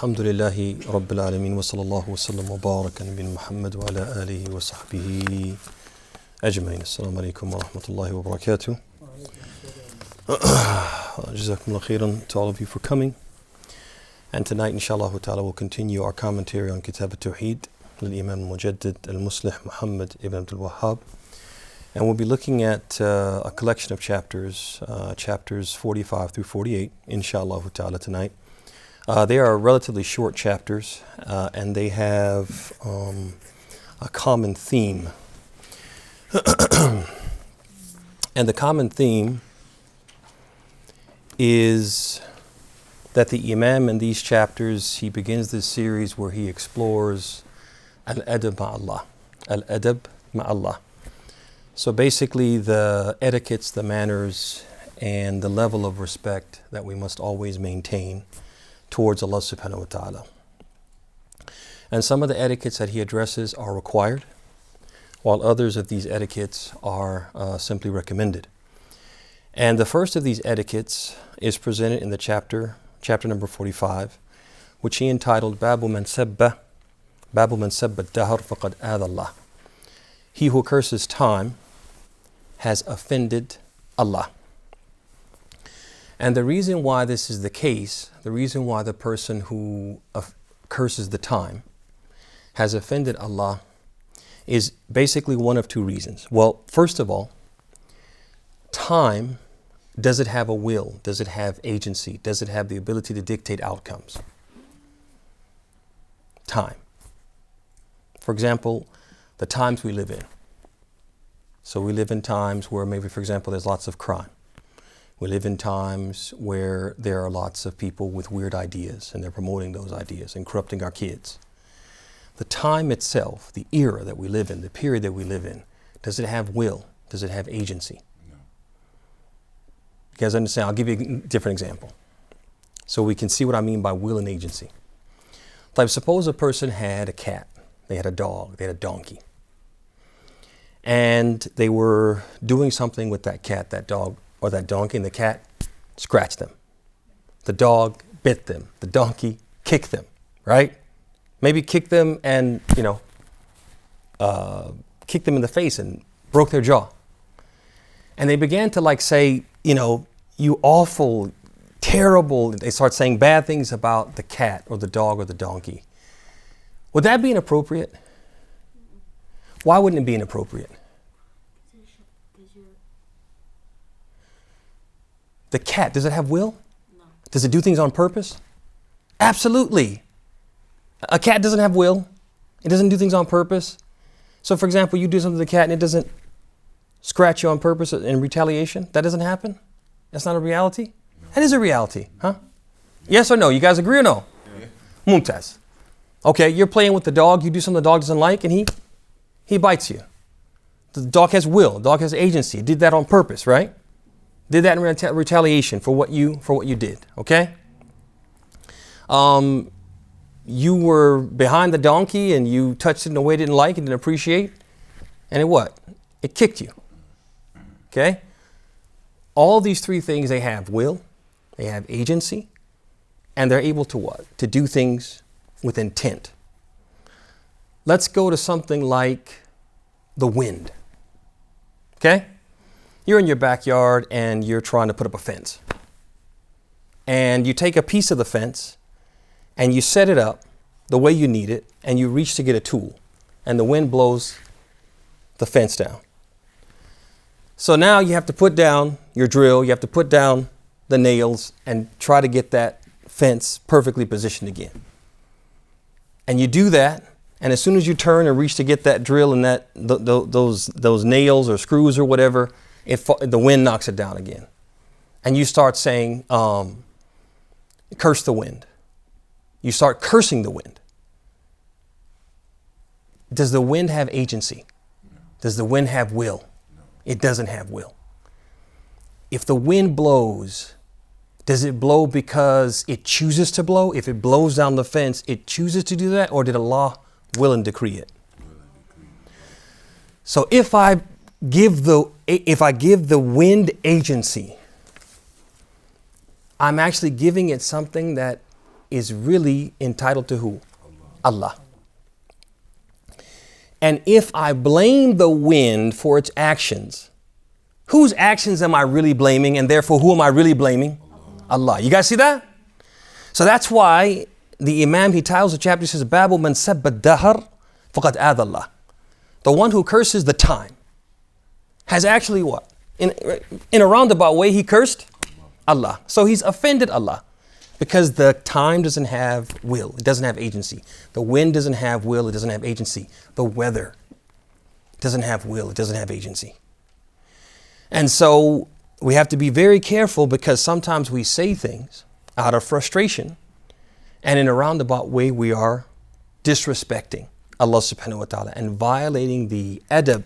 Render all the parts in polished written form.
Alhamdulillahi Rabbil Alameen wa sallallahu wa sallam wa baraka ala nabiyyina Muhammad wa ala alihi wa sahbihi ajmain. Assalamu alaikum wa rahmatullahi wa barakatuh. Jazakumullah khairan to all of you for coming. And tonight, inshallah ta'ala, we'll continue our commentary on Kitab at-Tawheed, Imam Mujaddid al-Muslih Muhammad ibn Abdul Wahhab. And we'll be looking at a collection of chapters, chapters 45 through 48, inshallah ta'ala, tonight. They are relatively short chapters, and they have a common theme. And the common theme is that the Imam in these chapters, he begins this series where he explores al-adab ma'allah, al-adab ma'allah. So basically the etiquettes, the manners, and the level of respect that we must always maintain towards Allah subhanahu wa ta'ala. And some of the etiquettes that he addresses are required, while others of these etiquettes are simply recommended. And the first of these etiquettes is presented in the chapter number 45, which he entitled Babu man sabba ad-dahr faqad adha Allah. He who curses time has offended Allah. And the reason why this is the case, the reason why the person who curses the time has offended Allah is basically one of two reasons. Well, first of all, time, does it have a will? Does it have agency? Does it have the ability to dictate outcomes? Time. For example, the times we live in. So we live in times where maybe, for example, there's lots of crime. We live in times where there are lots of people with weird ideas and they're promoting those ideas and corrupting our kids. The time itself, the era that we live in, the period that we live in, does it have will? Does it have agency? No. You guys understand? I'll give you a different example so we can see what I mean by will and agency. Like suppose a person had a cat, they had a dog, they had a donkey. And they were doing something with that cat, that dog, or that donkey, and the cat scratched them. The dog bit them. The donkey kicked them, right? Maybe kicked them and, kicked them in the face and broke their jaw. And they began to say, you awful, terrible, they start saying bad things about the cat or the dog or the donkey. Would that be inappropriate? Why wouldn't it be inappropriate? The cat, does it have will? No. Does it do things on purpose? Absolutely. A cat doesn't have will. It doesn't do things on purpose. So for example, you do something to the cat and it doesn't scratch you on purpose in retaliation. That doesn't happen? That's not a reality? No. That is a reality, huh? Yes or no? You guys agree or no? Yeah. Mumtaz. Okay, you're playing with the dog. You do something the dog doesn't like and he bites you. The dog has will. The dog has agency. It did that on purpose, right? Did that in retaliation for what you did, okay? You were behind the donkey and you touched it in a way it didn't like, it didn't appreciate, and it kicked you, okay? All these three things, they have will, they have agency, and they're able to what? To do things with intent. Let's go to something like the wind, okay? You're in your backyard and you're trying to put up a fence. And you take a piece of the fence and you set it up the way you need it and you reach to get a tool and the wind blows the fence down. So now you have to put down your drill, you have to put down the nails and try to get that fence perfectly positioned again. And you do that, and as soon as you turn and reach to get that drill and those nails or screws or whatever, the wind knocks it down again. And you start saying, curse the wind. You start cursing the wind. Does the wind have agency? No. Does the wind have will? No. It doesn't have will. If the wind blows, does it blow because it chooses to blow? If it blows down the fence, it chooses to do that? Or did Allah will and decree it? So if I give the wind agency, I'm actually giving it something that is really entitled to who? Allah. And if I blame the wind for its actions, whose actions am I really blaming? And therefore, who am I really blaming? Allah. You guys see that? So that's why the Imam, he titles the chapter, he says, Babu man sabba dahar faqad adallah. The one who curses the time has actually what? In a roundabout way, he cursed Allah. So he's offended Allah because the time doesn't have will. It doesn't have agency. The wind doesn't have will. It doesn't have agency. The weather doesn't have will. It doesn't have agency. And so we have to be very careful because sometimes we say things out of frustration and in a roundabout way we are disrespecting Allah subhanahu wa ta'ala and violating the adab,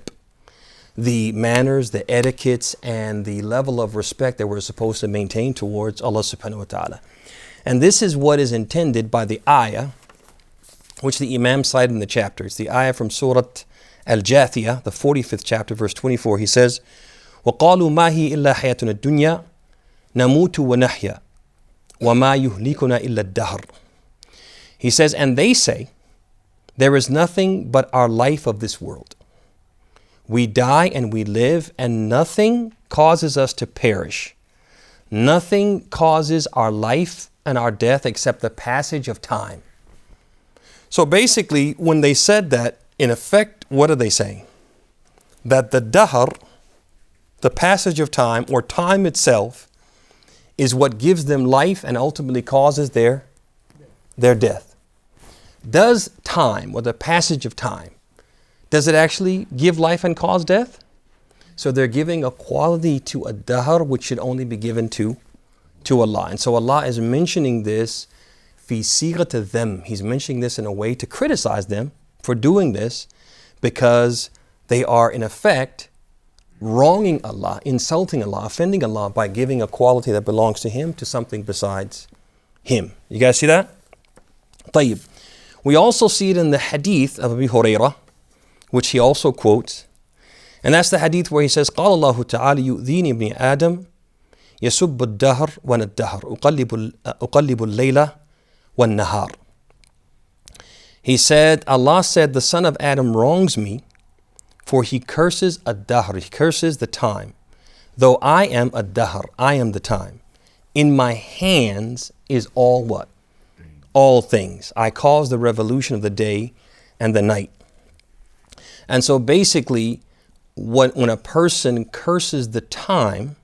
the manners, the etiquettes, and the level of respect that we're supposed to maintain towards Allah subhanahu wa ta'ala. And this is what is intended by the ayah, which the Imam cited in the chapter. It's the ayah from Surah Al-Jathiyah, the 45th chapter, verse 24. He says, وَقَالُوا مَا هِي إِلَّا حَيَاتُنَا الدُّنْيَا نَمُوتُ وَنَحْيَا وَمَا يُهْلِكُنَا إِلَّا الدَّهْرُ. He says, and they say, there is nothing but our life of this world. We die and we live, and nothing causes us to perish. Nothing causes our life and our death except the passage of time. So basically, when they said that, in effect, what are they saying? That the dahr, the passage of time, or time itself, is what gives them life and ultimately causes their death. Does time, or the passage of time, does it actually give life and cause death? So they're giving a quality to a dahr which should only be given to Allah. And so Allah is mentioning this fi sighat them. He's mentioning this in a way to criticize them for doing this because they are in effect wronging Allah, insulting Allah, offending Allah by giving a quality that belongs to Him to something besides Him. You guys see that? طيب. We also see it in the hadith of Abu Hurairah, which he also quotes. And that's the hadith where he says, قال الله تعالى يؤذيني ابن آدم يسب الدهر وانا الدهر أقلب الليلة والنهار. He said, Allah said, the son of Adam wrongs me, for he curses ad-dahr, he curses the time. Though I am ad-dahr, I am the time. In my hands is all what? All things. I cause the revolution of the day and the night. And so basically, when a person curses the time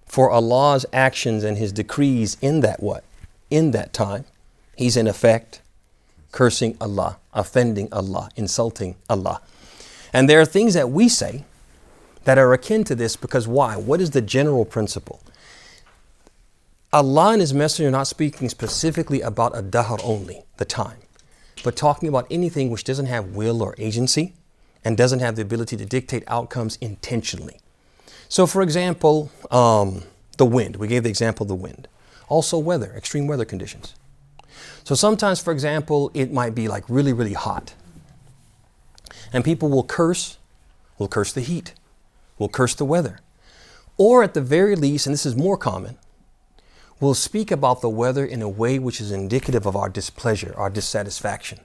for Allah's actions and His decrees in that what? In that time, he's in effect cursing Allah, offending Allah, insulting Allah. And there are things that we say that are akin to this because why? What is the general principle? Allah and His Messenger are not speaking specifically about a dahr only, the time, but talking about anything which doesn't have will or agency and doesn't have the ability to dictate outcomes intentionally. So for example, the wind. We gave the example of the wind. Also weather, extreme weather conditions. So sometimes, for example, it might be like really, really hot. And people will curse the heat, will curse the weather. Or at the very least, and this is more common, we'll speak about the weather in a way which is indicative of our displeasure, our dissatisfaction.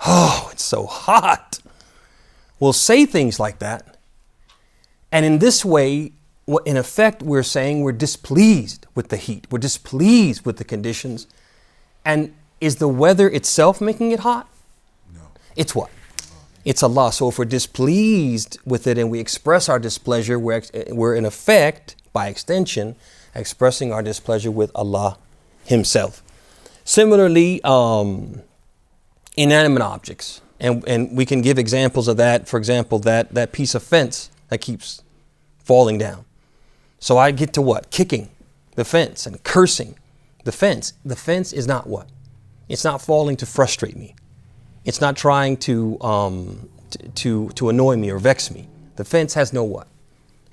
Oh, it's so hot. We'll say things like that. And in this way, what in effect we're saying we're displeased with the heat. We're displeased with the conditions. And is the weather itself making it hot? No. It's what? It's Allah. So if we're displeased with it and we express our displeasure, we're in effect, by extension, expressing our displeasure with Allah Himself. Similarly, inanimate objects. And we can give examples of that. For example, that piece of fence that keeps falling down. So I get to what? Kicking the fence and cursing the fence. The fence is not what? It's not falling to frustrate me. It's not trying to annoy me or vex me. The fence has no what?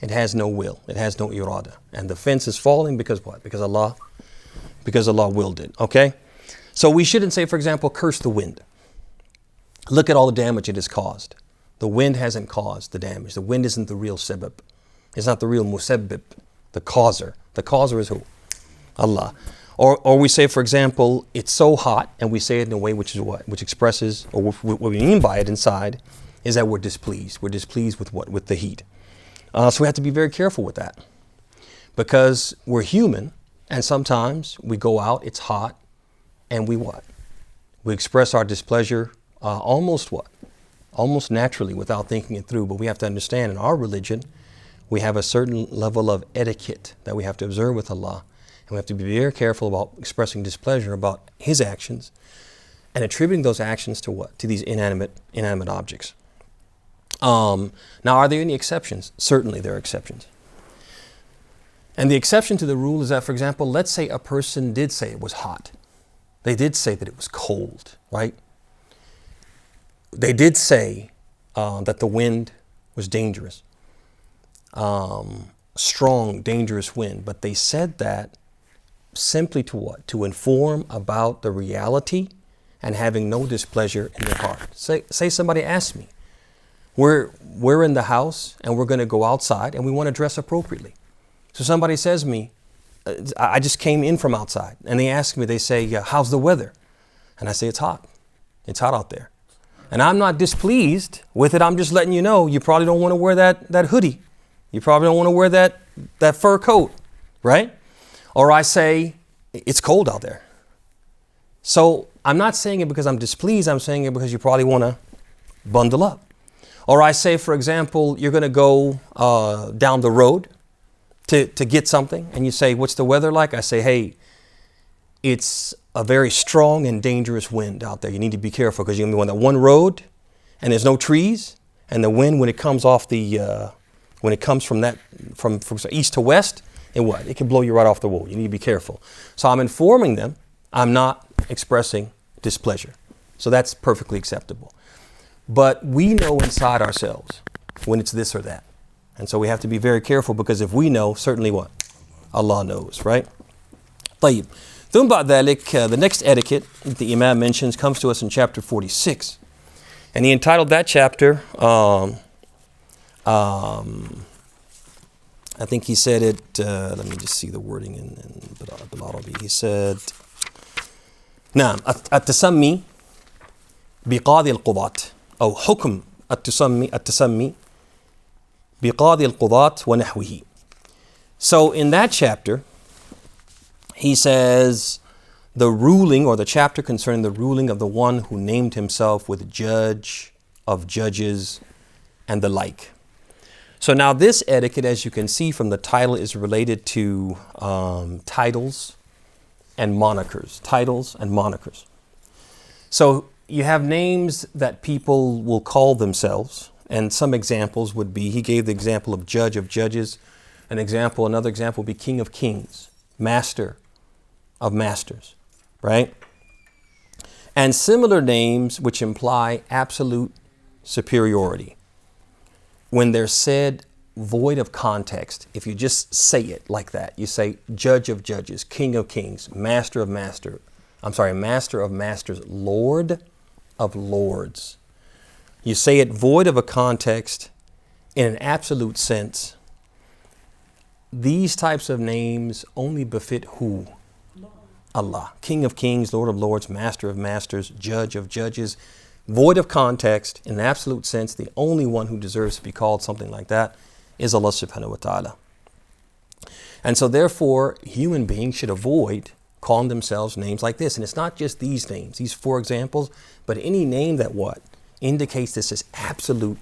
It has no will. It has no irada. And the fence is falling because what? Because Allah willed it. Okay? So we shouldn't say, for example, curse the wind. Look at all the damage it has caused. The wind hasn't caused the damage. The wind isn't the real sabab. It's not the real musabbib, the causer. The causer is who? Allah. Or we say, for example, it's so hot, and we say it in a way which is what? Which expresses, or what we mean by it inside, is that we're displeased. We're displeased with what? With the heat. So we have to be very careful with that. Because we're human, and sometimes we go out, it's hot, and we what? We express our displeasure almost what? Almost naturally without thinking it through. But we have to understand in our religion, we have a certain level of etiquette that we have to observe with Allah. And we have to be very careful about expressing displeasure about His actions and attributing those actions to what? To these inanimate objects. Now, are there any exceptions? Certainly there are exceptions. And the exception to the rule is that, for example, let's say a person did say it was hot. They did say that it was cold, right? They did say that the wind was dangerous. Strong, dangerous wind. But they said that simply to what? To inform about the reality and having no displeasure in their heart. Say somebody asked me, we're in the house and we're going to go outside and we want to dress appropriately. So somebody says to me, I just came in from outside, and they ask me, they say, how's the weather? And I say, it's hot. It's hot out there. And I'm not displeased with it. I'm just letting you know, you probably don't want to wear that hoodie. You probably don't want to wear that fur coat, right? Or I say, it's cold out there. So I'm not saying it because I'm displeased. I'm saying it because you probably want to bundle up. Or I say, for example, you're going to go down the road to get something. And you say, what's the weather like? I say, hey, it's a very strong and dangerous wind out there. You need to be careful because you're going to be on that one road and there's no trees. And the wind, when it comes off when it comes from east to west, it can blow you right off the wall. You need to be careful. So I'm informing them. I'm not expressing displeasure. So that's perfectly acceptable. But we know inside ourselves when it's this or that. And so we have to be very careful, because if we know, certainly what? Allah knows, right? طيب. ثم بعد ذلك, the next etiquette that the Imam mentions comes to us in chapter 46. And he entitled that chapter, I think he said it, let me just see the wording in Al-Arabi. He said, نعم التسمي بقاضي القضاة أو حكم التسمي بقاضي القضاة ونحوه. So in that chapter, he says the ruling, or the chapter concerning the ruling of the one who named himself with judge of judges and the like. So now this etiquette, as you can see from the title, is related to titles and monikers. Titles and monikers. So you have names that people will call themselves, and some examples would be, he gave the example of judge of judges. Another example would be king of kings, master of masters, right? And similar names which imply absolute superiority. When they're said void of context, if you just say it like that, you say judge of judges, king of kings, master of masters, Lord of lords. You say it void of a context in an absolute sense. These types of names only befit who? Allah. King of kings, Lord of lords, master of masters, judge of judges. Void of context, in an absolute sense, the only one who deserves to be called something like that is Allah subhanahu wa ta'ala. And so therefore, human beings should avoid calling themselves names like this. And it's not just these names, these 4 examples, but any name that what? Indicates this is absolute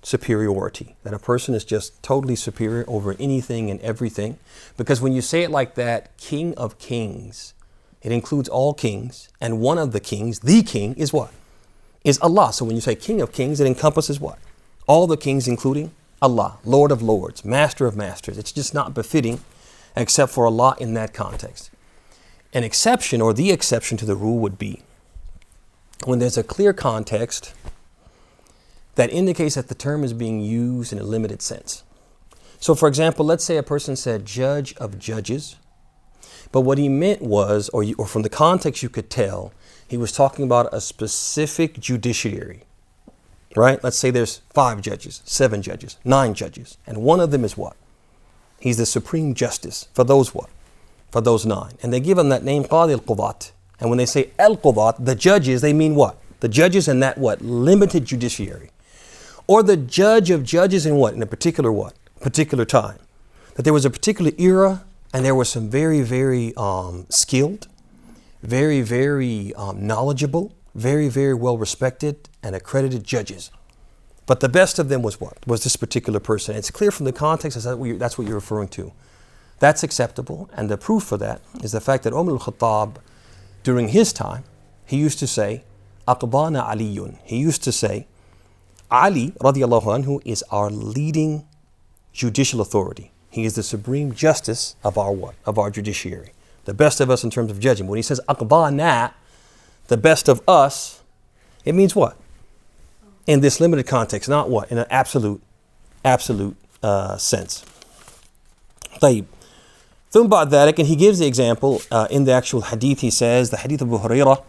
superiority, that a person is just totally superior over anything and everything. Because when you say it like that, King of Kings, it includes all kings, and one of the kings, the king, is what? Is Allah. So when you say King of Kings, it encompasses what? All the kings, including Allah, Lord of lords, master of masters. It's just not befitting except for Allah in that context. An exception, or the exception to the rule, would be when there's a clear context that indicates that the term is being used in a limited sense. So for example, let's say a person said judge of judges, but what he meant was, or from the context you could tell, he was talking about a specific judiciary, right? Let's say there's 5 judges, 7 judges, 9 judges, and one of them is what? He's the supreme justice for those what? for those 9. And they give them that name, Qadi al-Qudat. And when they say al-Qudat, the judges, they mean what? The judges in that what? Limited judiciary. Or the judge of judges in what? In a particular what? Particular time. That there was a particular era and there were some very, very skilled, very, very knowledgeable, very, very well respected and accredited judges. But the best of them was what? Was this particular person. It's clear from the context that's what you're referring to. That's acceptable. And the proof for that is the fact that Umar al-Khattab, during his time, he used to say, Aqbana Aliyun. He used to say, Ali radiallahu anhu is our leading judicial authority. He is the supreme justice of our what? Of our judiciary. The best of us in terms of judging. When he says Aqbana, the best of us, it means what? In this limited context, not what? In an absolute sense. طيب. ثم بعد ذلك, and he gives the example in the actual hadith. He says, the hadith of Abu Hurairah,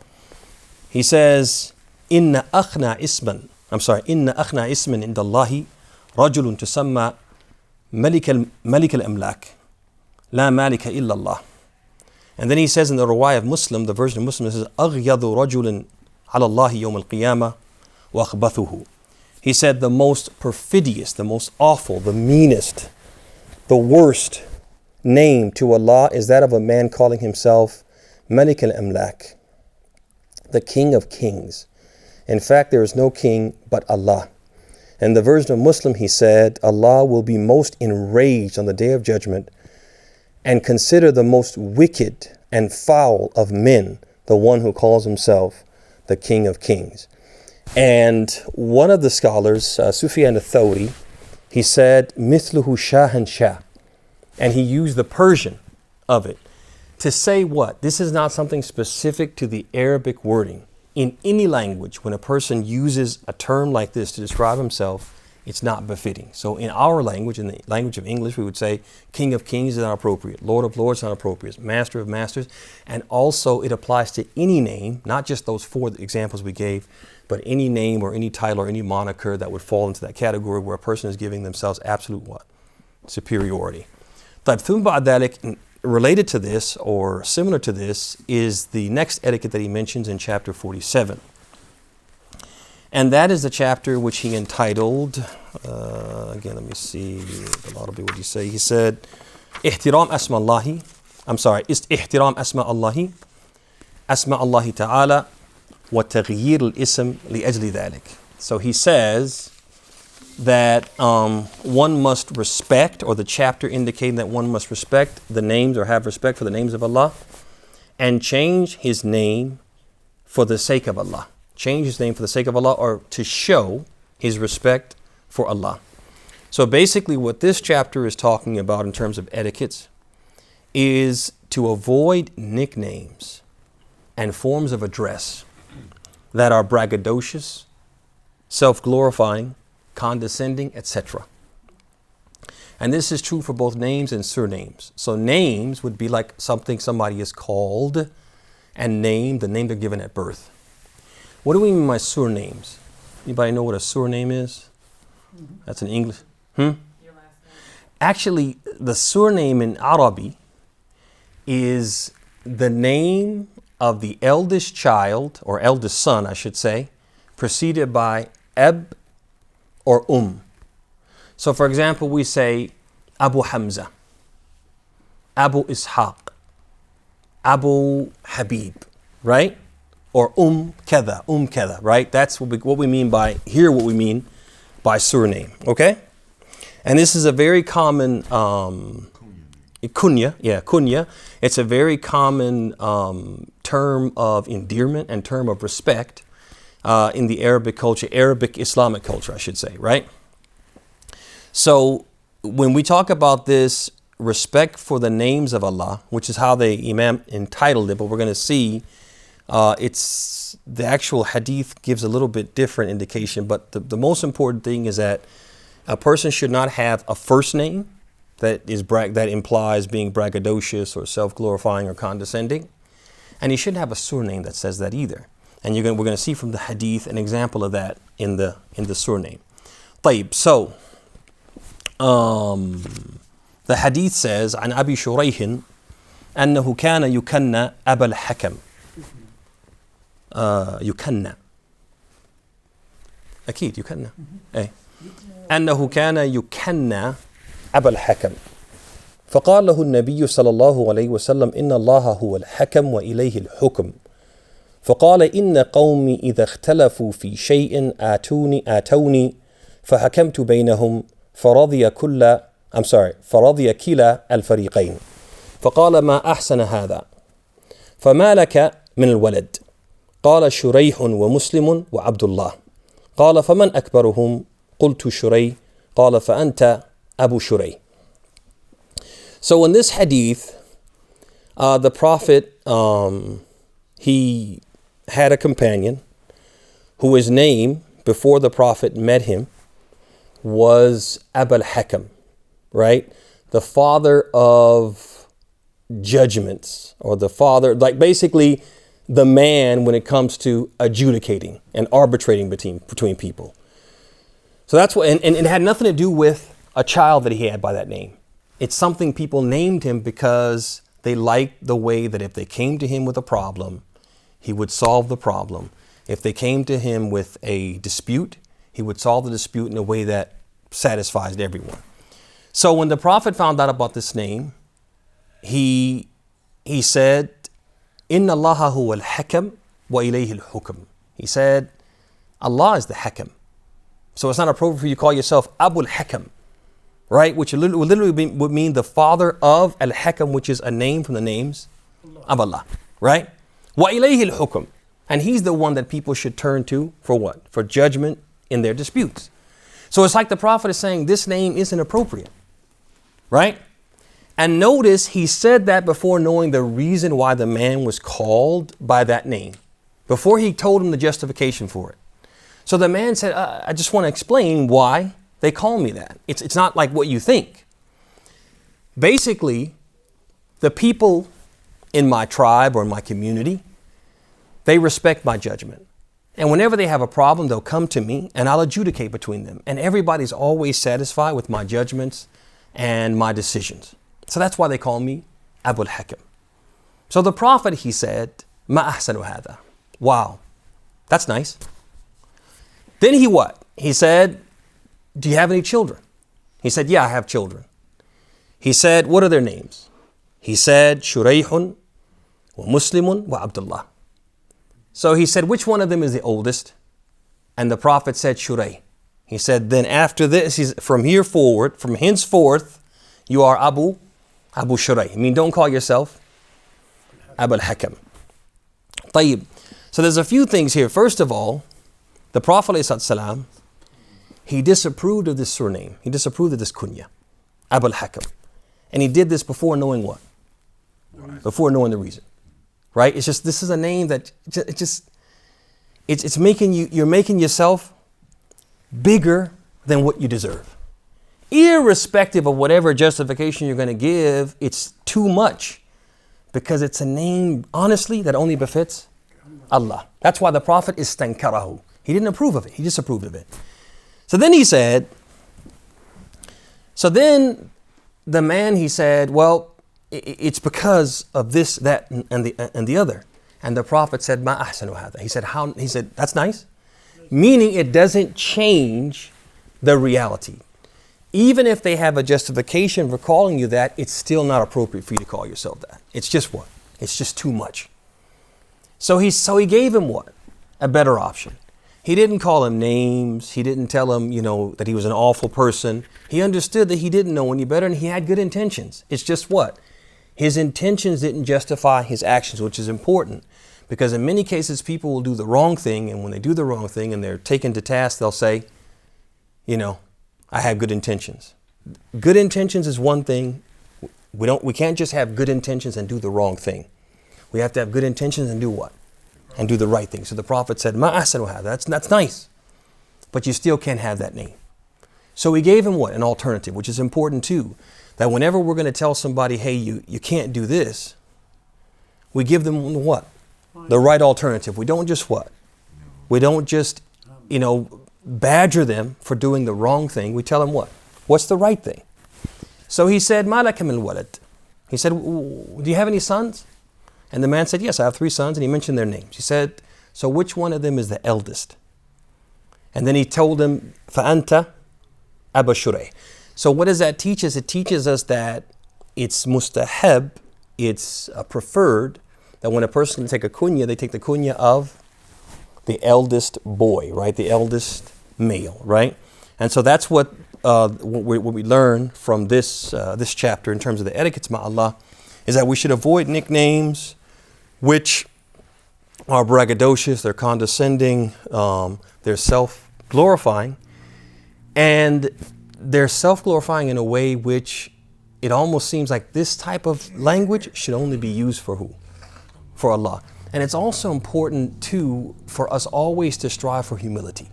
he says, إن أخنى اسما عند الله رجل تسمى ملك الأملاك لا مالك إلا الله. And then he says in the riwayah of Muslim, the version of Muslim, it says, أغيض رجل على الله يوم القيامة وأخبثه. He said the most perfidious, the most awful, the meanest, the worst name to Allah is that of a man calling himself Malik al-Amlak, the King of Kings. In fact, there is no king but Allah. And the version of Muslim, he said, Allah will be most enraged on the day of judgment and consider the most wicked and foul of men the one who calls himself the King of Kings. And one of the scholars, Sufyan al-Thawri, he said, Mithluhu shahan shah. And he used the Persian of it to say what? This is not something specific to the Arabic wording. In any language, when a person uses a term like this to describe himself, it's not befitting. So in our language, in the language of English, we would say King of Kings is not appropriate. Lord of Lords is not appropriate. Master of Masters. And also it applies to any name, not just those 4 examples we gave, but any name or any title or any moniker that would fall into that category where a person is giving themselves absolute what? Superiority. ثم بعد ذلك, related to this or similar to this is the next etiquette that he mentions in chapter 47. And that is the chapter which he entitled, again, let me see, a lot of what he say. He said, احترام أسماء الله, احترام أسماء الله, أسماء الله تعالى, وتغيير الاسم لأجل ذلك. So he says that one must respect, or the chapter indicating that one must respect the names or have respect for the names of Allah and change his name for the sake of Allah. Change his name for the sake of Allah, or to show his respect for Allah. So basically what this chapter is talking about in terms of etiquettes is to avoid nicknames and forms of address that are braggadocious, self-glorifying, condescending, etc. And this is true for both names and surnames. So names would be like something somebody is called, and name, the name they're given at birth. What do we mean by surnames? Anybody know what a surname is? That's in English. Your last name. Actually, the surname in Arabic is the name of the eldest child, or eldest son, I should say, preceded by ab or So for example, we say Abu Hamza, Abu Ishaq, Abu Habib, right? Or kada, right? That's what we mean by, here what we mean by surname, okay? And this is a very common, kunya. It's a very common term of endearment and term of respect in the Arabic culture, Arabic Islamic culture, I should say, right? So when we talk about this respect for the names of Allah, which is how the Imam entitled it, but we're going to see it's the actual hadith gives a little bit different indication, but the most important thing is that a person should not have a first name that implies being braggadocious or self-glorifying or condescending, and he shouldn't have a surname that says that either. And we're going to see from the hadith an example of that in the surname. طيب, so the hadith says, عن أبي شريح أنه كان يكنى أبا الحكم. يكنى أكيد يكنى. أي أنه كان يكنى أبا الحكم. فقال له النبي صلى الله عليه وسلم إن الله هو الحكم وإليه الحكم. فقال إن قومي إذا اختلفوا في شيء آتوني فحكمت بينهم فرضي كلا الفريقين. فقال ما أحسن هذا، فما لك من الولد؟ قال شريح ومسلم وعبد الله. قال فمن أكبرهم؟ قلت شريح. قال فأنت أبو شريح. So in this hadith, the Prophet, he had a companion who his name, before the Prophet met him, was Abul Hakam, right? The father of judgments, or the father, like basically the man when it comes to adjudicating and arbitrating between people. So that's what, and it had nothing to do with a child that he had by that name. It's something people named him because they liked the way that if they came to him with a problem, he would solve the problem. If they came to him with a dispute, he would solve the dispute in a way that satisfies everyone. So when the Prophet found out about this name, he said, Inna Allaha huwa al-Hakam wa ilayhi al-Hukm. He said, Allah is the Hakam. So it's not appropriate for you to call yourself Abu al-Hakam, right? Which would mean the father of al-Hakam, which is a name from the names of Allah, right? Wa ilayhi al-Hukm. And he's the one that people should turn to for what? For judgment in their disputes. So it's like the Prophet is saying this name isn't appropriate, right? And notice he said that before knowing the reason why the man was called by that name, before he told him the justification for it. So the man said, I just want to explain why they call me that. It's not like what you think. Basically, the people in my tribe or in my community, they respect my judgment. And whenever they have a problem, they'll come to me and I'll adjudicate between them. And everybody's always satisfied with my judgments and my decisions. So that's why they call me Abu al-Hakam. So the Prophet, he said, Ma ahsanu hadha. Wow, that's nice. Then he what? He said, do you have any children? He said, yeah, I have children. He said, what are their names? He said, Shurayhun wa Muslimun wa Abdullah. So he said, which one of them is the oldest? And the Prophet said, Shurayh. He said, then after this, from henceforth, you are Abu Shurayh. I mean, don't call yourself Abu al-Hakam. طيب. So there's a few things here. First of all, the Prophet ﷺ, he disapproved of this surname. He disapproved of this kunya, Abu al-Hakam. And he did this before knowing what? Before knowing the reason. Right? It's just, this is a name that it's making you're making yourself bigger than what you deserve. Irrespective of whatever justification you're going to give, it's too much because it's a name, honestly, that only befits Allah. That's why the Prophet istankarahu. He didn't approve of it. He disapproved of it. So then he said, the man, he said, well, it's because of this, that, and the other. And the Prophet said, Ma ahsanu hadha. He said, that's nice. Meaning it doesn't change the reality. Even if they have a justification for calling you that, it's still not appropriate for you to call yourself that. It's just what? It's just too much. So he gave him what? A better option. He didn't call him names. He didn't tell him, that he was an awful person. He understood that he didn't know any better and he had good intentions. It's just what? His intentions didn't justify his actions, which is important. Because in many cases, people will do the wrong thing. And when they do the wrong thing and they're taken to task, they'll say, I have good intentions. Good intentions is one thing. We can't just have good intentions and do the wrong thing. We have to have good intentions and do what? And do the right thing. So the Prophet said, Ma ahsanu hadha. That's nice. But you still can't have that name. So we gave him what? An alternative, which is important too. That whenever we're going to tell somebody, hey, you can't do this, we give them what? The right alternative. We don't just what? We don't just, badger them for doing the wrong thing. We tell them what? What's the right thing? So he said, Ma laka min walad? He said, do you have any sons? And the man said, yes, I have 3 sons. And he mentioned their names. He said, so which one of them is the eldest? And then he told him, فَأَنْتَ أَبَا شُرَيْ. So what does that teach us? It teaches us that it's mustahab, it's preferred, that when a person can take a kunya, they take the kunya of the eldest boy, right? The eldest male, right? And so that's what we learn from this chapter in terms of the etiquettes, ma'allah, is that we should avoid nicknames which are braggadocious, they're condescending, they're self-glorifying, and they're self-glorifying in a way which it almost seems like this type of language should only be used for who? For Allah. And it's also important too for us always to strive for humility.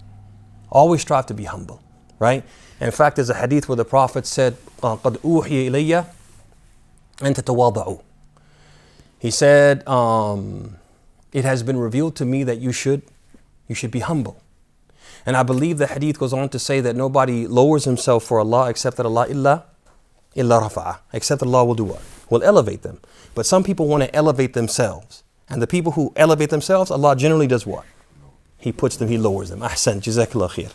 Always strive to be humble, right? In fact, there's a hadith where the Prophet said, قَدْ أُوحِيَ إِلَيَّ أَن تَتَوَاضَعُوا. He said, it has been revealed to me that you should be humble. And I believe the hadith goes on to say that nobody lowers himself for Allah except that Allah illa rafa'ah. Except that Allah will do what? Will elevate them. But some people want to elevate themselves. And the people who elevate themselves, Allah generally does what? He puts them, He lowers them. Ahsan, jazakallah khair.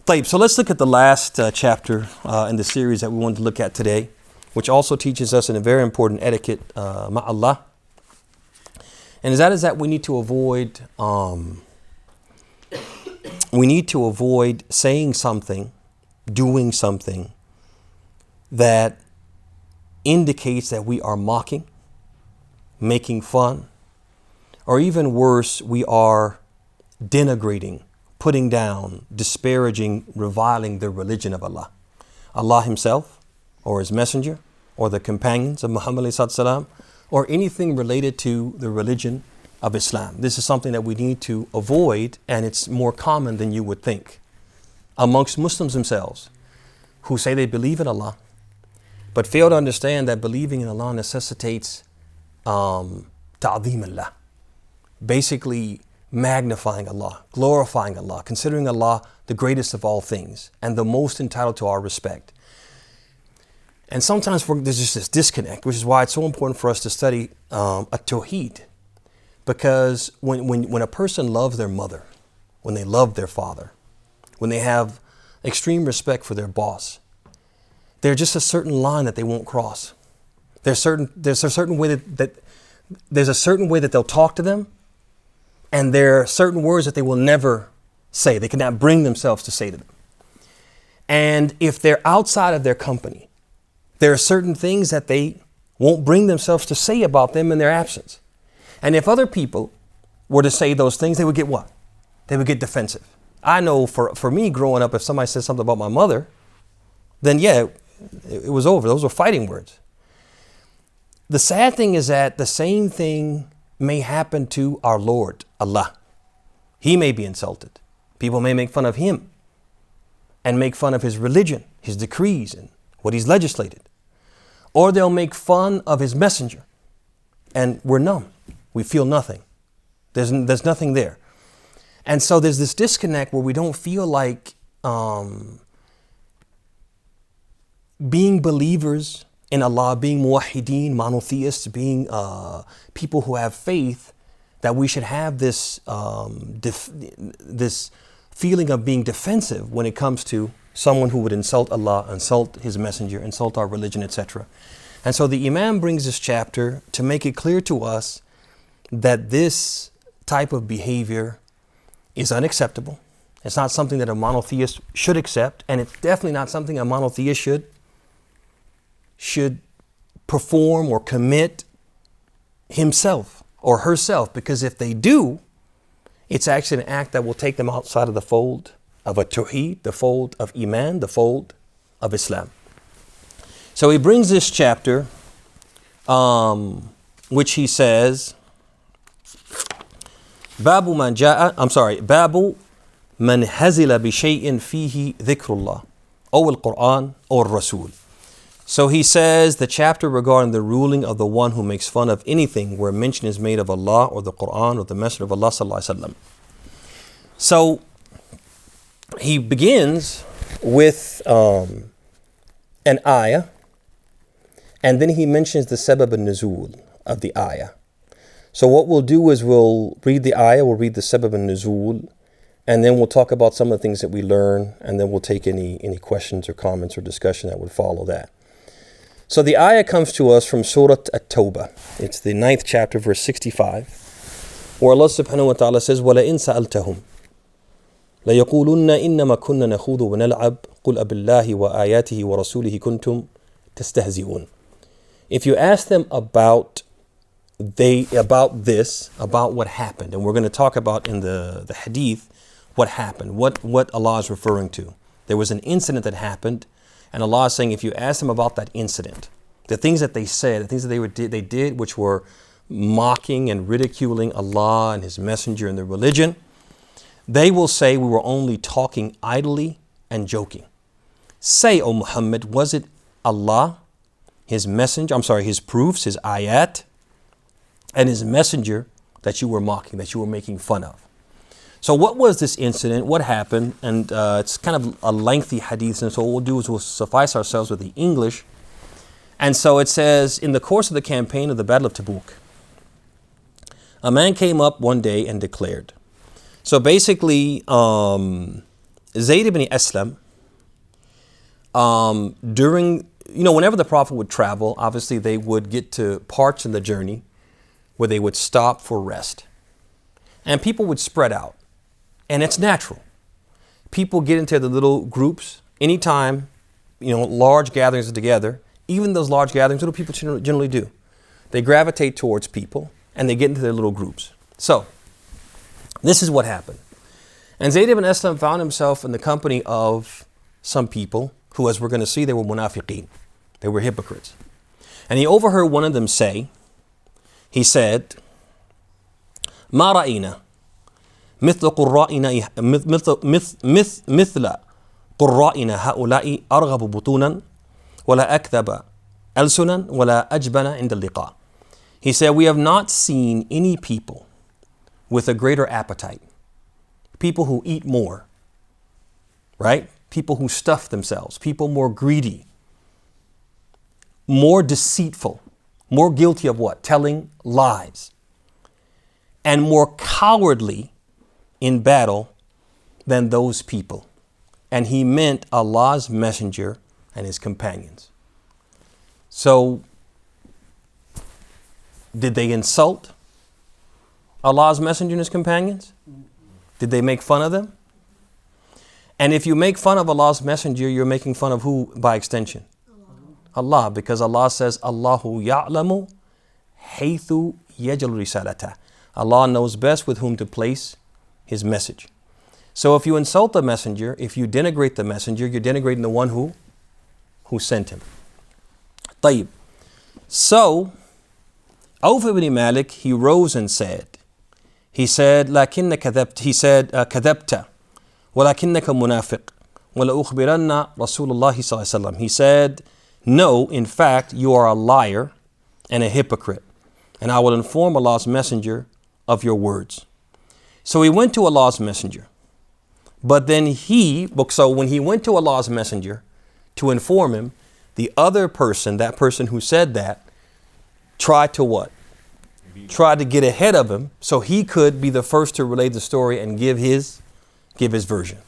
Tayyib, so let's look at the last chapter in the series that we wanted to look at today, which also teaches us in a very important etiquette, ma'allah. And that is that we need to avoid saying something, doing something that indicates that we are mocking, making fun, or even worse, we are denigrating, putting down, disparaging, reviling the religion of Allah. Allah Himself, or His Messenger, or the companions of Muhammad ﷺ, or anything related to the religion of Islam. This is something that we need to avoid, and it's more common than you would think amongst Muslims themselves who say they believe in Allah, but fail to understand that believing in Allah necessitates ta'zeem Allah, basically magnifying Allah, glorifying Allah, considering Allah the greatest of all things and the most entitled to our respect. And sometimes there's just this disconnect, which is why it's so important for us to study at-Tawheed. Because when a person loves their mother, when they love their father, when they have extreme respect for their boss, there's just a certain line that they won't cross. There's a certain way that they'll talk to them, and there are certain words that they will never say. They cannot bring themselves to say to them. And if they're outside of their company, there are certain things that they won't bring themselves to say about them in their absence. And if other people were to say those things, they would get what? They would get defensive. I know for me growing up, if somebody said something about my mother, then yeah, it was over. Those were fighting words. The sad thing is that the same thing may happen to our Lord, Allah. He may be insulted. People may make fun of Him and make fun of His religion, His decrees, and what He's legislated. Or they'll make fun of His messenger, and we're numb. We feel nothing. There's nothing there. And so there's this disconnect where we don't feel like being believers in Allah, being muwahideen, monotheists, being people who have faith, that we should have this this feeling of being defensive when it comes to someone who would insult Allah, insult His messenger, insult our religion, etc. And so the Imam brings this chapter to make it clear to us that this type of behavior is unacceptable. It's not something that a monotheist should accept, and it's definitely not something a monotheist should perform or commit himself or herself, because if they do, it's actually an act that will take them outside of the fold of at-Tawheed, the fold of Iman, the fold of Islam. So he brings this chapter, which he says, Babu man hazila bi shay'in fihi dhikrullah, or al-Quran, or Rasul. So he says the chapter regarding the ruling of the one who makes fun of anything where mention is made of Allah or the Quran or the Messenger of Allah sallallahu alaihi wasallam. So he begins with an ayah, And then he mentions the sabab al-nuzul of the ayah. So what we'll do is we'll read the ayah, we'll read the sabab al-nuzul, and then we'll talk about some of the things that we learn, and then we'll take any questions or comments or discussion that would follow that. So the ayah comes to us from Surah at-Tawbah. It's the 9th chapter, verse 65, where Allah subhanahu wa ta'ala says, وَلَئِن سَأَلْتَهُمْ لَيَقُولُنَّ إِنَّمَا كُنَّا نَخُوضُ وَنَلْعَبْ قُلْ أَبِاللَّهِ وَآيَاتِهِ وَرَسُولِهِ كُنْتُمْ تَسْتَهْزِئُونَ. If you ask them about what happened, and we're going to talk about in the hadith what happened, what Allah is referring to. There was an incident that happened, and Allah is saying if you ask them about that incident, the things that they said, the things that they did which were mocking and ridiculing Allah and His Messenger and their religion, they will say we were only talking idly and joking. Say, O Muhammad, was it Allah, His Messenger, His proofs, His ayat, and His Messenger that you were mocking, that you were making fun of? So what was this incident? What happened? And it's kind of a lengthy hadith, and so what we'll do is we'll suffice ourselves with the English. And so it says, in the course of the campaign of the Battle of Tabuk, a man came up one day and declared. So basically, Zayd ibn Aslam, whenever the Prophet would travel, obviously they would get to parts in the journey where they would stop for rest. And people would spread out. And it's natural. People get into the little groups anytime, large gatherings are together. Even those large gatherings, little people generally do. They gravitate towards people and they get into their little groups. So, this is what happened. And Zayd ibn Aslam found himself in the company of some people who, as we're going to see, they were munafiqeen. They were hypocrites. And he overheard one of them say, he said, ما رأينا مثل قرائنا هؤلاء أرغب بطونا ولا أكذب ألسنا ولا أجبن عند اللقاء. He said, we have not seen any people with a greater appetite. People who eat more, right? People who stuff themselves. People more greedy, more deceitful, more guilty of what? Telling lies. And more cowardly in battle than those people. And he meant Allah's Messenger and His companions. So, did they insult Allah's Messenger and His companions? Did they make fun of them? And if you make fun of Allah's Messenger, you're making fun of who by extension? Allah, because Allah says, Allahu ya'lamu haythu yajal risalata. Allah knows best with whom to place His message. So if you insult the messenger, if you denigrate the messenger, you're denigrating the one who sent him. طيب. So, Auf ibn Malik, he rose and said, لكن كذبت, he said, كذبت ولكنك منافق ولا أخبرن رسول الله صلى الله عليه وسلم. He said, no, in fact, you are a liar and a hypocrite, and I will inform Allah's Messenger of your words. So he went to Allah's Messenger. But then so when he went to Allah's Messenger to inform him, the other person, that person who said that, tried to what? Tried to get ahead of him so he could be the first to relay the story and give his version.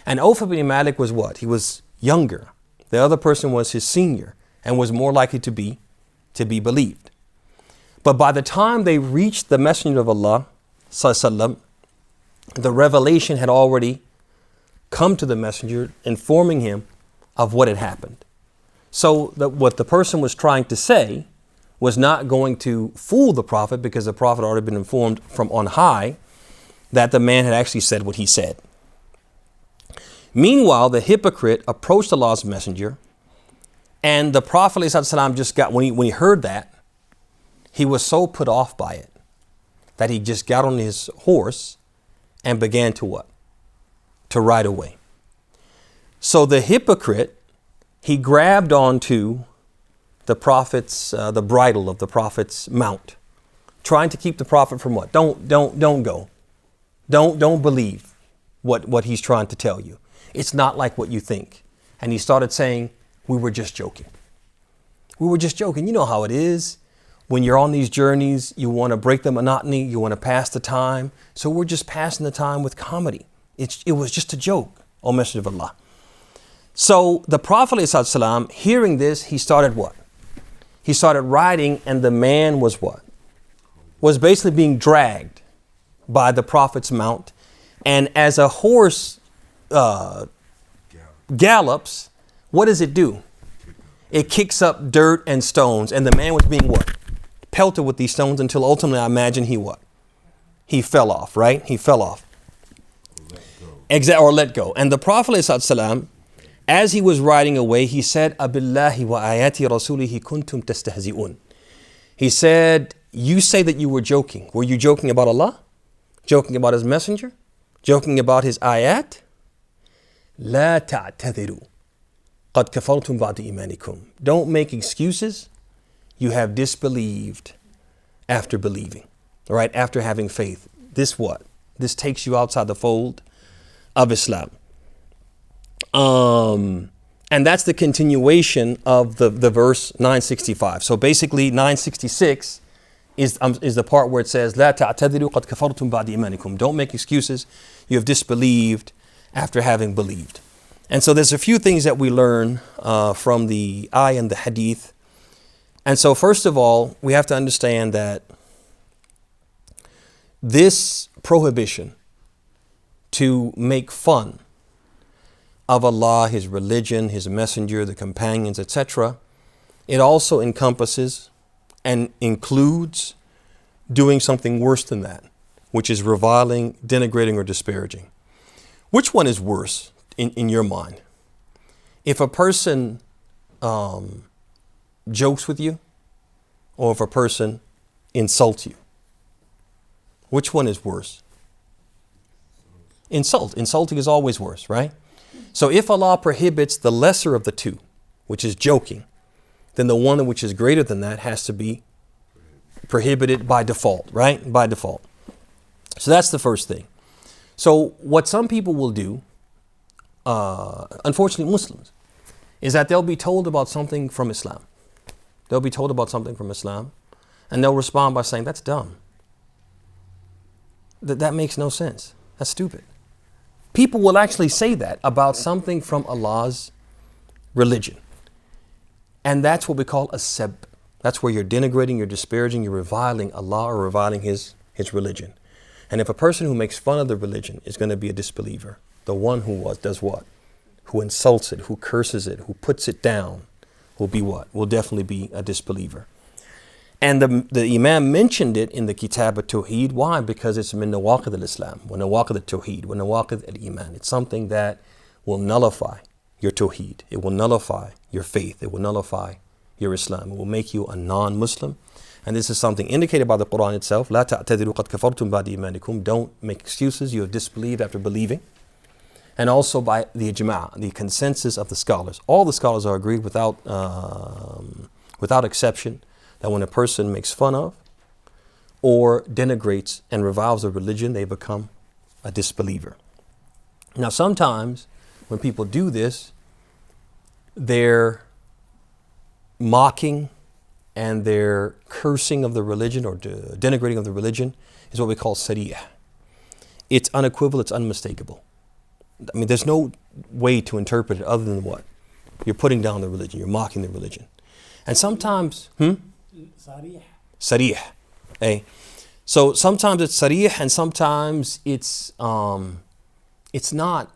And Auf ibn Malik was what? He was younger. The other person was his senior and was more likely to be believed. But by the time they reached the Messenger of Allah, sallallahu, the revelation had already come to the messenger, informing him of what had happened. So what the person was trying to say was not going to fool the Prophet, because the Prophet had already been informed from on high that the man had actually said what he said. Meanwhile, the hypocrite approached Allah's Messenger, and the Prophet ﷺ just got, when he heard that, he was so put off by it that he just got on his horse and began to what? To ride away. So the hypocrite, he grabbed onto the Prophet's, the bridle of the Prophet's mount, trying to keep the Prophet from what? Don't go. Don't believe what he's trying to tell you. It's not like what you think. And he started saying, we were just joking. We were just joking. You know how it is. When you're on these journeys, you want to break the monotony. You want to pass the time. So we're just passing the time with comedy. It was just a joke, O Messenger of Allah. So the Prophet ﷺ, hearing this, he started what? He started riding, and the man was what? Was basically being dragged by the Prophet's mount. And as a horse gallops, what does it do? It kicks up dirt and stones. And the man was being what? Pelted with these stones until ultimately, I imagine he what? He fell off, right? He fell off. Or let go. And the Prophet ﷺ, as he was riding away, he said, Abillahi wa ayati rasulihi kuntum tastahzi'un. He said, you say that you were joking. Were you joking about Allah? Joking about his messenger? Joking about his ayat? La ta'tadhiru. Qad kafartum ba'da imanikum. Don't make excuses. You have disbelieved after believing. All right, after having faith. This what? This takes you outside the fold of Islam. And that's the continuation of the verse 965. So basically 966 is the part where it says, La ta'tadiru qad kafartum ba'da imanikum. Don't make excuses. You have disbelieved after having believed. And so there's a few things that we learn from the ayah and the hadith. And so first of all, we have to understand that this prohibition to make fun of Allah, his religion, his messenger, the companions, etc., it also encompasses and includes doing something worse than that, which is reviling, denigrating, or disparaging. Which one is worse in your mind? If a person jokes with you, or if a person insults you, which one is worse? Insulting is always worse, right? So if Allah prohibits the lesser of the two, which is joking, then the one which is greater than that has to be prohibited by default, right? By default. So that's the first thing. So what some people will do, unfortunately Muslims, is that they'll be told about something from Islam. They'll be told about something from Islam, and they'll respond by saying, that's dumb. That makes no sense. That's stupid. People will actually say that about something from Allah's religion. And that's what we call a seb. That's where you're denigrating, you're disparaging, you're reviling Allah or reviling his religion. And if a person who makes fun of the religion is going to be a disbeliever, the one who does what? Who insults it, who curses it, who puts it down, will be what? Will definitely be a disbeliever. And the Imam mentioned it in the Kitab, at-Tawheed. Why? Because it's min nawaqid al-Islam, wa nawaqid al-Tawheed, wa nawaqid al-Iman. It's something that will nullify your Tawheed. It will nullify your faith. It will nullify your Islam. It will make you a non-Muslim. And this is something indicated by the Quran itself. La ta'tadiru qad kafartum ba'da imanikum. Don't make excuses. You have disbelieved after believing. And also by the ijma', the consensus of the scholars. All the scholars are agreed without exception that when a person makes fun of or denigrates and reviles a religion, they become a disbeliever. Now, sometimes when people do this, their mocking and their cursing of the religion or denigrating of the religion is what we call sarih. It's unequivocal, it's unmistakable. I mean, there's no way to interpret it other than what? You're putting down the religion, you're mocking the religion. And sometimes, sarih. Eh? So sometimes it's sarih and sometimes it's not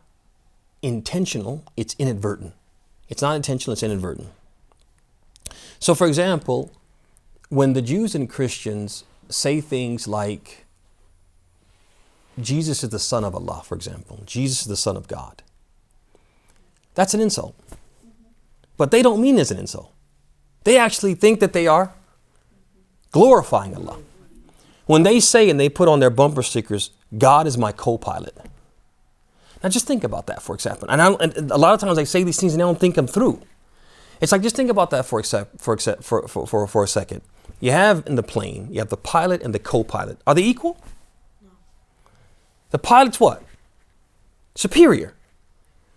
intentional, it's inadvertent. It's not intentional, it's inadvertent. So for example, when the Jews and Christians say things like, Jesus is the Son of Allah, for example. Jesus is the Son of God. That's an insult. But they don't mean it as an insult. They actually think that they are glorifying Allah. When they say and they put on their bumper stickers, God is my co-pilot. Now just think about that, for example. And a lot of times I say these things and I don't think them through. It's like, just think about that for a second. You have in the plane, you have the pilot and the co-pilot. Are they equal? No. The pilot's what? Superior.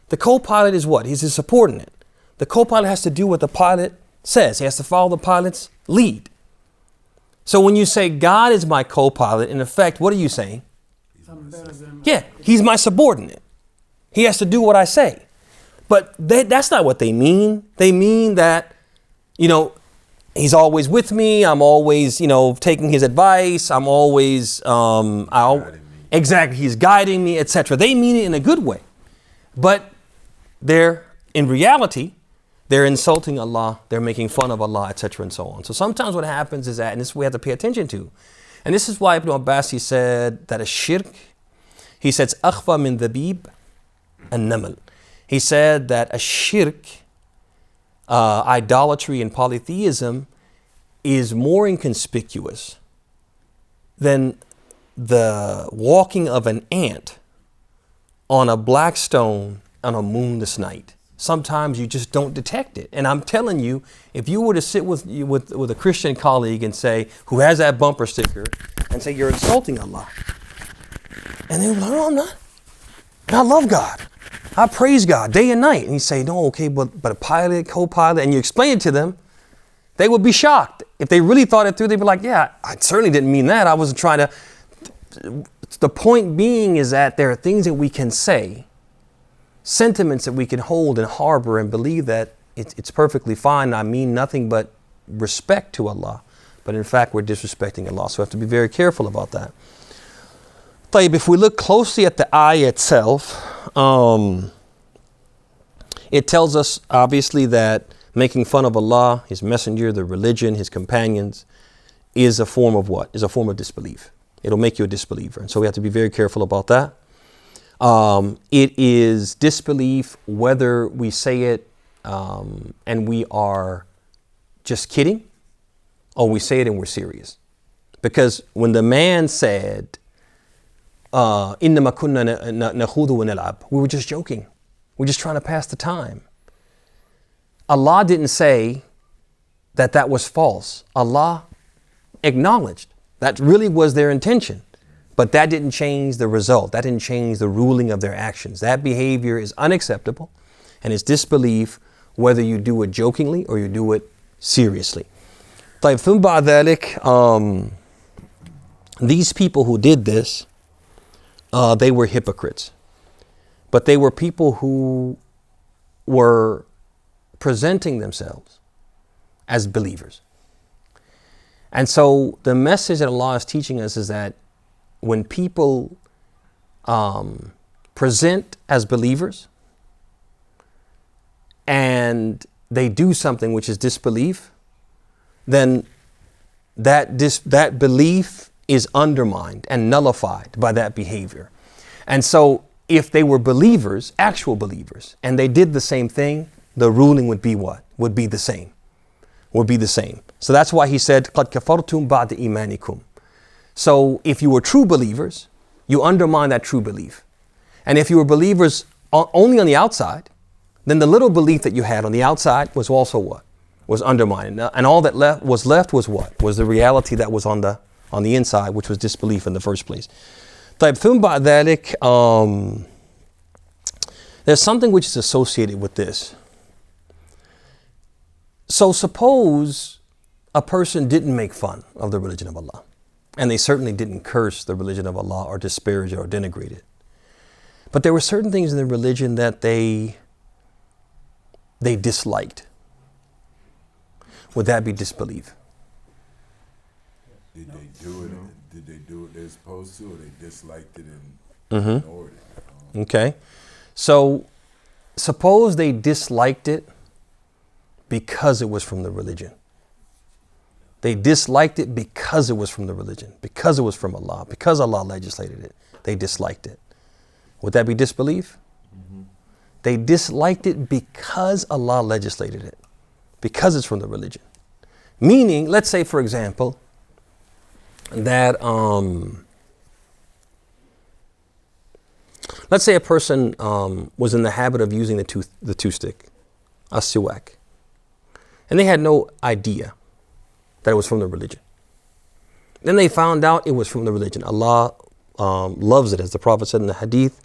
The co-pilot is what? He's a subordinate. The co-pilot has to do what the pilot says. He has to follow the pilot's lead. So when you say God is my co-pilot, in effect, what are you saying? Yeah, he's my subordinate. He has to do what I say. But that's not what they mean. They mean that, he's always with me. I'm always, taking his advice. I'm always, exactly, he's guiding me, etc. They mean it in a good way. But in reality, they're insulting Allah. They're making fun of Allah, etc. and so on. So sometimes what happens is that, and this we have to pay attention to. And this is why Ibn Abbas, he said that a shirk, he says, akhfa min dhabib an-namal. He said that a shirk, idolatry and polytheism, is more inconspicuous than the walking of an ant on a black stone on a moonless night. Sometimes you just don't detect it. And I'm telling you, if you were to sit with a Christian colleague and say, who has that bumper sticker, and say, you're insulting Allah. And they were like, no, I'm not. I love God. I praise God day and night. And you say, no, okay, but a pilot, co-pilot, and you explain it to them, they would be shocked. If they really thought it through, they'd be like, yeah, I certainly didn't mean that. I wasn't trying to. The point being is that there are things that we can say, sentiments that we can hold and harbor and believe that it's perfectly fine. I mean nothing but respect to Allah. But in fact, we're disrespecting Allah. So we have to be very careful about that. If we look closely at the ayah itself, it tells us obviously that making fun of Allah, His messenger, the religion, His companions, is a form of what? Is a form of disbelief. It'll make you a disbeliever. And so we have to be very careful about that. It is disbelief whether we say it and we are just kidding, or we say it and we're serious. Because when the man said, إِنَّمَا كُنَّا نَخُوضُ وَنَلْعَبُ, we were just joking. We're just trying to pass the time. Allah didn't say that was false. Allah acknowledged that really was their intention. But that didn't change the result. That didn't change the ruling of their actions. That behavior is unacceptable and it's disbelief whether you do it jokingly or you do it seriously. ثم بعد ذلك, these people who did this, they were hypocrites. But they were people who were presenting themselves as believers. And so the message that Allah is teaching us is that when people present as believers and they do something which is disbelief, then that belief is undermined and nullified by that behavior. And so if they were believers, actual believers, and they did the same thing, the ruling would be what? Would be the same. Would be the same. So that's why he said, قَدْ كَفَرْتُمْ بَعْدَ إِيمَانِكُمْ. So if you were true believers, you undermine that true belief. And if you were believers only on the outside, then the little belief that you had on the outside was also what? Was undermined. And all that was left was what? Was the reality that was on the inside, which was disbelief in the first place. ثم بعد ذلك, there's something which is associated with this. So suppose a person didn't make fun of the religion of Allah, and they certainly didn't curse the religion of Allah or disparage it or denigrate it. But there were certain things in the religion that they disliked. Would that be disbelief? Did they do it they're supposed to, or they disliked it and ignored it? Okay. So suppose they disliked it because it was from the religion. They disliked it because it was from the religion, because it was from Allah, because Allah legislated it. They disliked it. Would that be disbelief? Mm-hmm. They disliked it because Allah legislated it, because it's from the religion. Meaning, let's say, for example, that let's say a person was in the habit of using the tooth stick, as-Saafiy, and they had no idea that it was from the religion. Then they found out it was from the religion. Allah loves it, as the Prophet said in the hadith.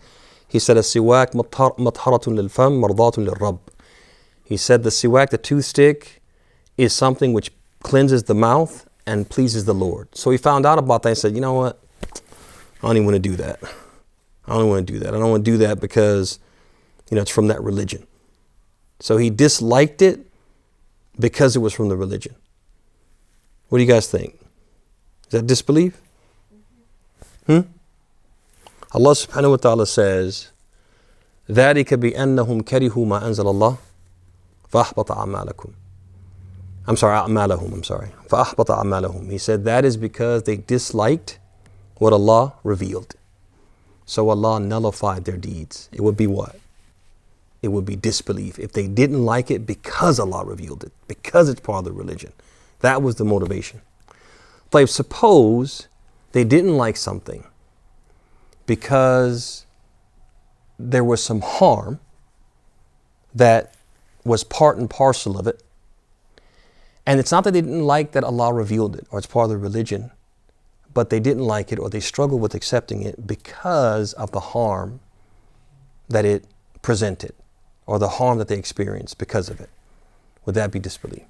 He said, as-Siwak matharatun lil-fam mardatun lil-Rabb. He said the siwak, the tooth stick, is something which cleanses the mouth and pleases the Lord. So he found out about that and said, you know what? I don't even want to do that. I don't want to do that. I don't want to do that because, it's from that religion. So he disliked it because it was from the religion. What do you guys think? Is that disbelief? Allah subhanahu wa ta'ala says, ذَلِكَ بِأَنَّهُمْ كَرِهُوا مَا أَنزَلَ اللَّهُ فَأَحْبَطَ أَعْمَالَكُمْ. فَأَحْبَطَ أَعْمَالَهُم. He said that is because they disliked what Allah revealed. So Allah nullified their deeds. It would be what? It would be disbelief. If they didn't like it because Allah revealed it, because it's part of the religion. That was the motivation. But suppose they didn't like something because there was some harm that was part and parcel of it. And it's not that they didn't like that Allah revealed it or it's part of the religion, but they didn't like it or they struggled with accepting it because of the harm that it presented or the harm that they experienced because of it. Would that be disbelief?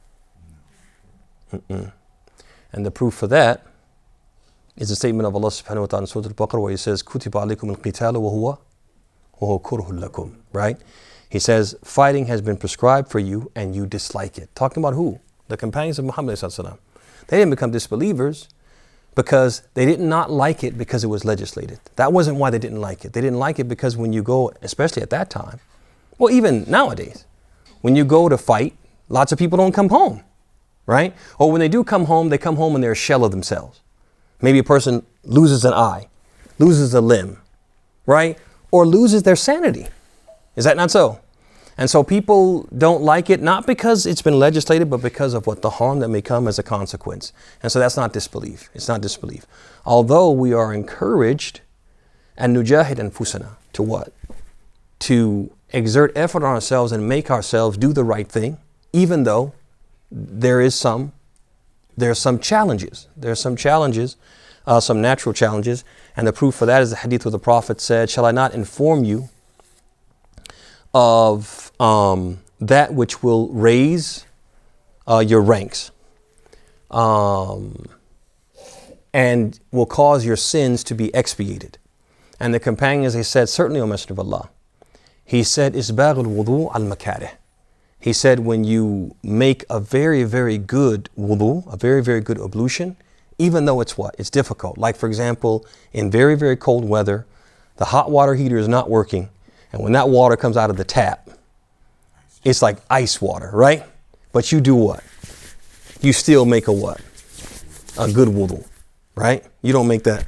And the proof for that is the statement of Allah subhanahu wa ta'ala in Surah Al-Baqarah where he says, كُتِبَ عَلَيْكُمُ الْقِتَالُ وَهُوَ كُرْهٌ لَكُمْ. Right? He says, fighting has been prescribed for you and you dislike it. Talking about who? The companions of Muhammad sallallahu alaihi wasallam. They didn't become disbelievers because they did not like it because it was legislated. That wasn't why they didn't like it. They didn't like it because when you go, especially at that time, well, even nowadays, when you go to fight, lots of people don't come home, right? Or when they do come home, they come home and they're a shell of themselves. Maybe a person loses an eye, loses a limb, right? Or loses their sanity. Is that not so? And so people don't like it, not because it's been legislated, but because of what the harm that may come as a consequence. And so that's not disbelief. It's not disbelief. Although we are encouraged and nujahid anfusana to what? To exert effort on ourselves and make ourselves do the right thing, even though there are some challenges. Some natural challenges. And the proof for that is the hadith where the Prophet said, shall I not inform you of that which will raise your ranks and will cause your sins to be expiated. And the companions, they said, certainly, O Messenger of Allah. He said, isbagh al-wudu al-makarih. He said, when you make a very, very good wudu, a very, very good ablution, even though it's what? It's difficult. Like, for example, in very, very cold weather, the hot water heater is not working. And when that water comes out of the tap, it's like ice water, right? But you do what? You still make a what? A good wudu, right? You don't make that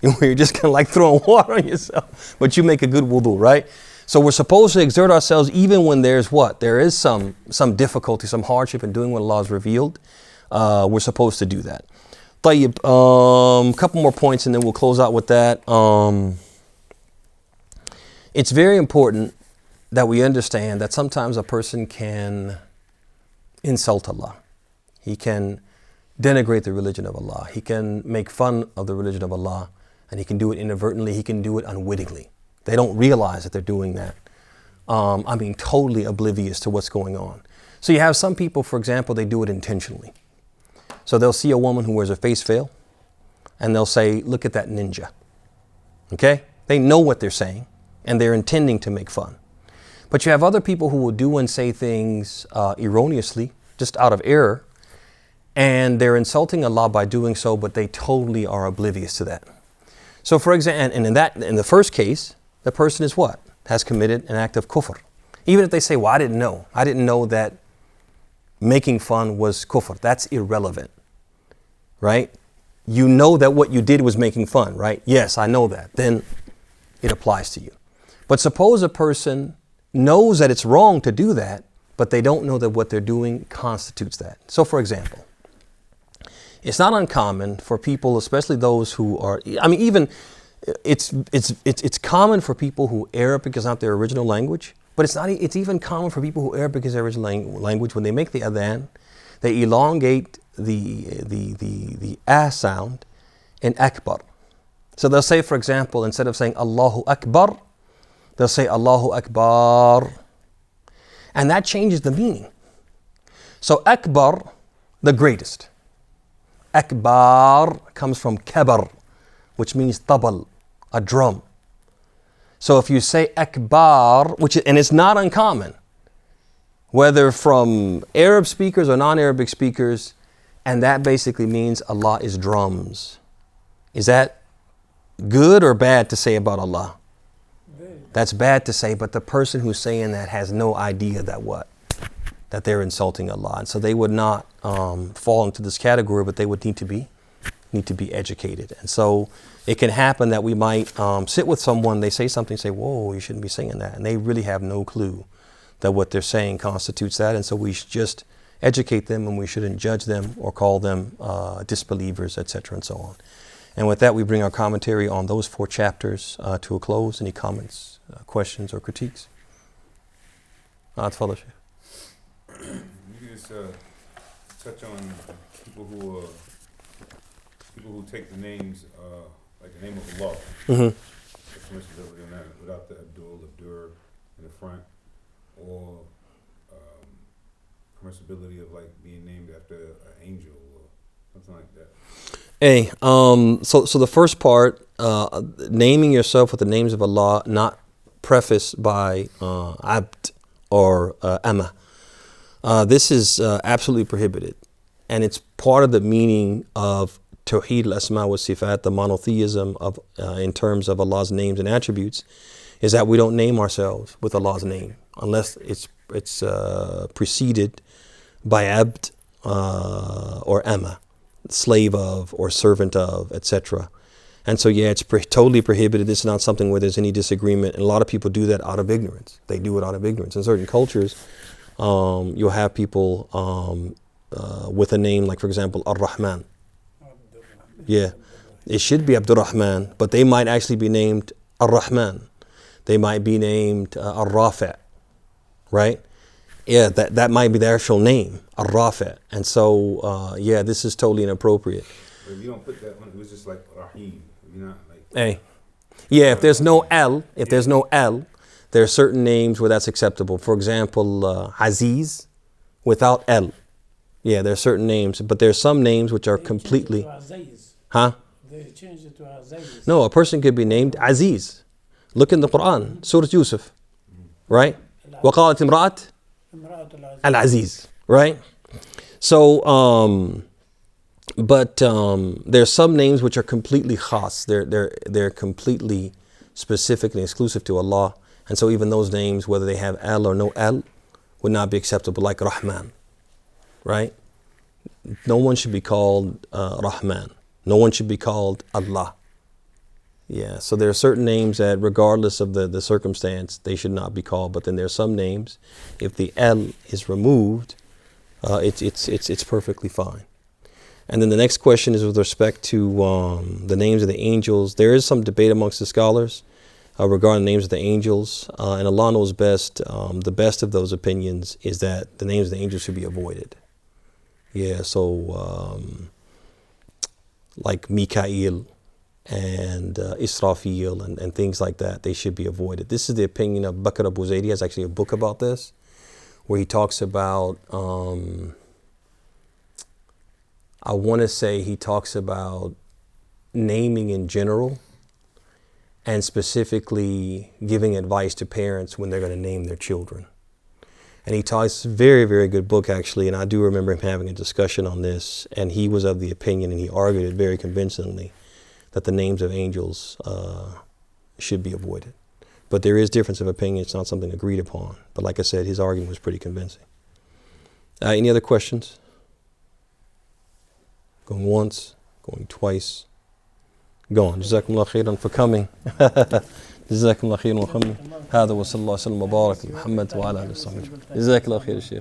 where you're just kind of like throwing water on yourself, but you make a good wudu, right? So we're supposed to exert ourselves even when there's what? There is some difficulty, some hardship in doing what Allah has revealed. We're supposed to do that. Tayyib, couple more points and then we'll close out with that. It's very important that we understand that sometimes a person can insult Allah. He can denigrate the religion of Allah. He can make fun of the religion of Allah, and he can do it inadvertently. He can do it unwittingly. They don't realize that they're doing that. Totally oblivious to what's going on. So you have some people, for example, they do it intentionally. So they'll see a woman who wears a face veil, and they'll say, look at that ninja. Okay? They know what they're saying, and they're intending to make fun. But you have other people who will do and say things erroneously, just out of error, and they're insulting Allah by doing so, but they totally are oblivious to that. So for example, and in the first case, the person is what? Has committed an act of kufr. Even if they say, well, I didn't know that making fun was kufr. That's irrelevant, right? You know that what you did was making fun, right? Yes, I know that. Then it applies to you. But suppose a person knows that it's wrong to do that, but they don't know that what they're doing constitutes that. So for example, it's not uncommon for people, especially those who are, it's common for people who Arabic is not their original language, but it's even common for people who Arabic is their original language. When they make the adhan, they elongate the ah sound in akbar. So they'll say, for example, instead of saying Allahu Akbar, they'll say Allahu Akbar. And that changes the meaning. So akbar, the greatest. Akbar comes from kabar, which means tabal, a drum. So if you say akbar, and it's not uncommon, whether from Arab speakers or non-Arabic speakers, and that basically means Allah is drums. Is that good or bad to say about Allah? That's bad to say, but the person who's saying that has no idea that they're insulting Allah. And so they would not fall into this category, but they would need to be educated. And so it can happen that we might sit with someone, they say something, say, whoa, you shouldn't be saying that. And they really have no clue that what they're saying constitutes that. And so we should just educate them, and we shouldn't judge them or call them disbelievers, etc., and so on. And with that, we bring our commentary on those 4 chapters to a close. Any comments, questions, or critiques? تفضل شيخ. You can just touch on people who take the names, like the name of Allah, the permissibility on that, without the Abdur in the front, or permissibility of like being named after an angel or something like that. Hey, so the first part, naming yourself with the names of Allah, not prefaced by abd or amma. This is absolutely prohibited, and it's part of the meaning of Tawheed al-Asma wa Sifat, the monotheism of in terms of Allah's names and attributes, is that we don't name ourselves with Allah's name unless it's preceded by abd or amma, slave of or servant of, etc. And so, yeah, it's totally prohibited. This is not something where there's any disagreement. And a lot of people do that out of ignorance. They do it out of ignorance. In certain cultures, you'll have people with a name like, for example, Ar-Rahman. Yeah, it should be Abdur Rahman, but they might actually be named Ar-Rahman. They might be named Ar-Rafi', right? Yeah, that might be the actual name, Ar-Rafi'. And so, yeah, this is totally inappropriate. But if you don't put that one, it was just like Rahim. You're not like. Hey, yeah, if there's no L, there are certain names where that's acceptable. For example, Aziz without L. Yeah, there are certain names, but there are some names which are completely. Huh? They changed it to Aziz. No, a person could be named Aziz. Look in the Quran, Surah Yusuf, right? وقالت امرأة Al-Aziz, right? So, but there's some names which are completely khas. They're completely specific and exclusive to Allah. And so even those names, whether they have L or no L, would not be acceptable, like Rahman, right? No one should be called Rahman. No one should be called Allah. Yeah, so there are certain names that regardless of the circumstance, they should not be called. But then there are some names, if the L is removed, it's perfectly fine. And then the next question is with respect to the names of the angels. There is some debate amongst the scholars regarding the names of the angels. And Allah knows best. The best of those opinions is that the names of the angels should be avoided. Yeah, so like Mikael and Israfil and things like that, they should be avoided. This is the opinion of Bakr Abu Zayd. He has actually a book about this, where he talks about, I want to say he talks about naming in general, and specifically giving advice to parents when they're going to name their children. And he talks, very, very good book actually, and I do remember him having a discussion on this, and he was of the opinion, and he argued it very convincingly, that the names of angels should be avoided. But there is difference of opinion. It's not something agreed upon. But like I said, his argument was pretty convincing. Any other questions? Going once, going twice. Go on. Jazakumullah khairan for coming. جزاكم الله خير وخير هذا وصلى الله وسلم وبارك محمد وعلى اله وصحبه جزاك الله خير الشيخ